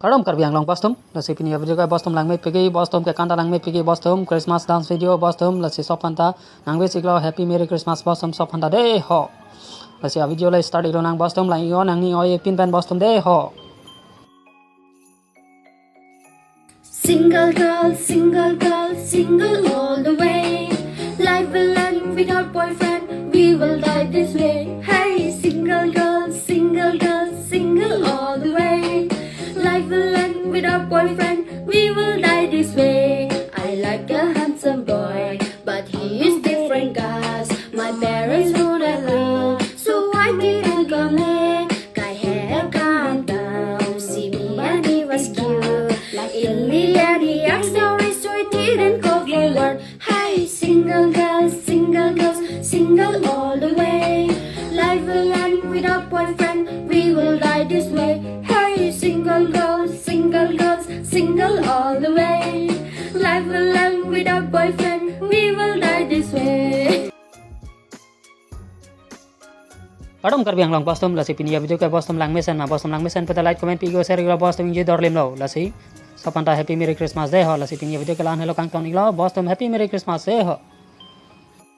Karam karbiang long bostum lasi pini video ka bostum langme pigi bostum ke kanta langme pigi bostum Christmas dance video bostum lasi sopanta nangbe siglo happy merry Christmas bostum sopanta de ho lasi a video la start ilo nang bostum lang iyo nang ni oye pin pen bostum de ho. Single girl, single girl, single all the way. Life will end without boyfriend, we will die this way. Hey, single girl, single girl, single all the way. Life will end without boyfriend, we will die this way. I like a handsome boy, but he is different guys. My parents would agree, so I didn't come in. Guy hair calm down, see me and he was cute. Like in the act story, so it didn't go forward. Hey, single girls, single all the way. Life will end without boyfriend, we will die this way. Hey, single girls, single all the way. Life will end without boyfriend, we will die this way. Karam karbiang long bostum lasi pini video ka bostum lang mesen na bostum lang mesen peta like comment pigo share ilo bostum inji dorlim lo lasi sopanta happy merry Christmas de ho lasi pini video ka lan hello kang toni lo bostum happy merry Christmas de ho.